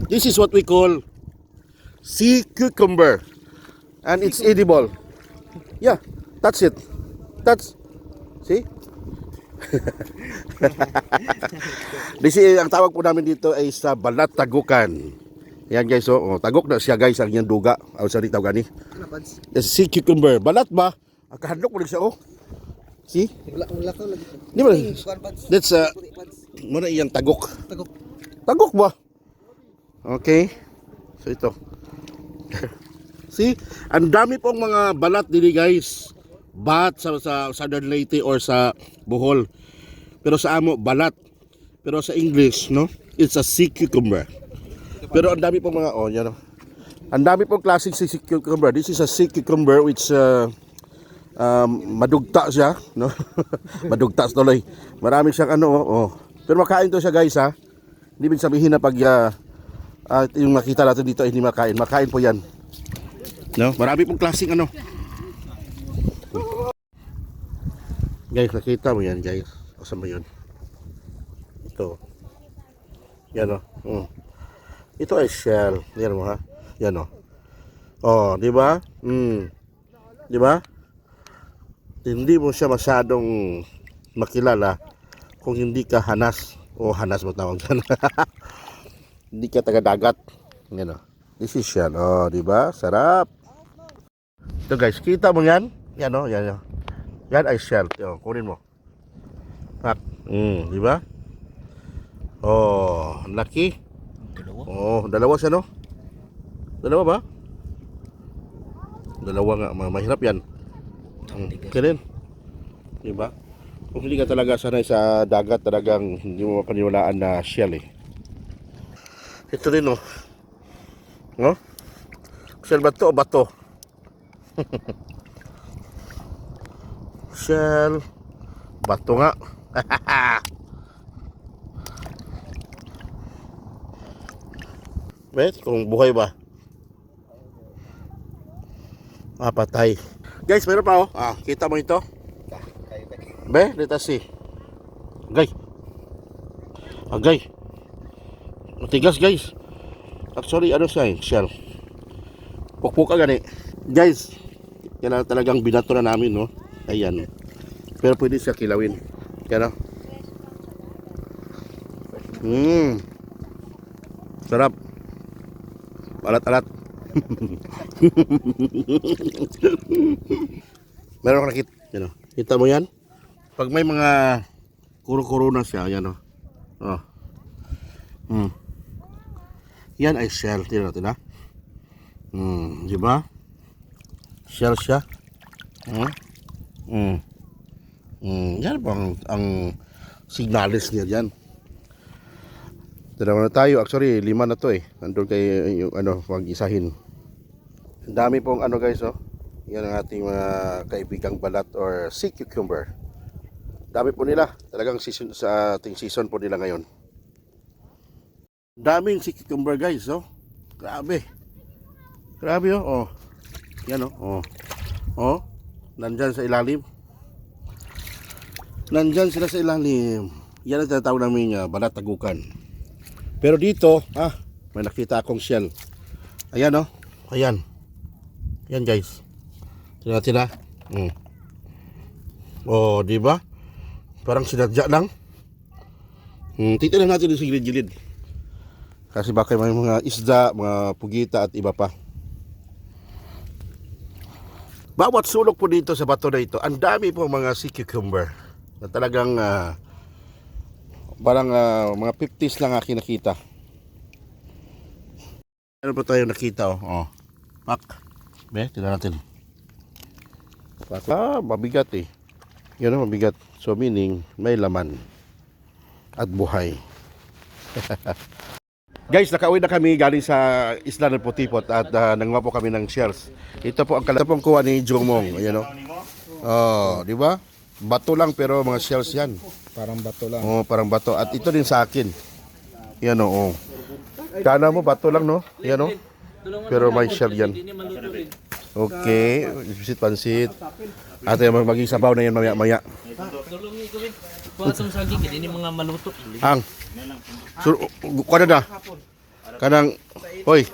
This is what we call sea cucumber. And it's edible. Yeah, that's it. That's, see? Ang tawag po namin dito ay sa balat tagukan. Yan guys, oh, tagok na siya guys ang iyang duga. Aw sa ritaw gani. Yes, sea cucumber. Balat ba? Akahadlok mo siya oh. See? Wala ka lagi. Di ba? That's muna iyang tagok. Tagok ba? Okay. So ito. See? Ang dami pong mga balat dili guys. Bat sa Southern Leyte or sa Bohol. Pero sa amo balat. Pero sa English, no? It's a sea cucumber. Pero ang dami pong mga yan. Ang dami pong klaseng sea cucumber. This is a sea cucumber which madugta siya, no? Madugta tuloy. Marami siyang Pero makain to siya guys ha. Hindi bin sabihin na pag yung makita natin dito ay hindi makain. Makain po yan. No? Marami pong klaseng Guys, nakita mo yan guys. Saan ba yun? Ito. Yan Ito ay shell. Yan mo ha. Yan di ba? Di ba? Hindi mo siya masyadong makilala kung hindi ka hanas o hanas mo tawag dyan. Hindi ka taga-dagat. Yan This is shell. Di ba? Sarap. Ito guys, kita mo yan? Yan yan. Yan ay shell. Kunin mo. Pak. Di ba? Laki. Dalawa siya no? Dalawa ba? Dalawa nga, mahirap yan. Kaya diba? Kung hindi ka talaga sanay sa dagat, talagang hindi mo mapaniwalaan na shell Ito rin Shell ba to o bato? Shell bato nga. Bet, kung buhay ba? Patay. Guys, meron pa kita mo ito? Be, dito si. Agay. Matigas guys. Actually, siya shell. Pukpuk ka gani. Guys, yan talagang binato na namin, no? Ayan. Pero pwede siya kilawin. Yan Sarap. Alat-alat. Meron ka nakita. Kita mo yan? Pag may mga kuro-kuro na siya, yan Yan ay shell. Tignan natin di ba? Shell siya. Yan po ang signalis niya dyan. Dalawa na tayo. Actually, 5 na to Nandun kay yung mag-isahin. Ang dami pong guys Yan ang ating mga kaibigang balat or sea cucumber. Dami po nila. Talagang season, sa ating season po nila ngayon. Daming sea cucumber guys Grabe. Grabe Yan Nandyan sa ilalim. Nandyan sila sa ilalim. Yan ang tinatawag namin balat tagukan. Pero dito, may nakita akong shell. Ayan Ayan. Yan guys. Tingnan. Di ba? Parang sinadya lang. Titignan natin yung gilid-gilid. Kasi baka may mga isda, mga pugita at iba pa. Bawat sulok po dito sa bato na ito, ang dami po mga sea cucumber. Na talagang parang mga 50s lang aking nakita. Ano pa tayo nakita Pak. Be, tingnan natin. Mabigat Yan mabigat. So meaning may laman at buhay. Guys, nakauwi na kami galing sa Isla ng Putipot at nanguha po kami ng shells. Ito po ang kalapong kuha ni Jongmong. Ayan di ba? Bato lang pero mga shells yan. Parang bato lang. Parang bato. At ito din sa akin. Yan Kana mo bato lang Yan Pero may shell yan. Okay, visit pansit. At maging sabaw na yan maya-maya. Kuha itong saging, hindi mga maluto. Ang. So, kuha na. Kanang, hoy,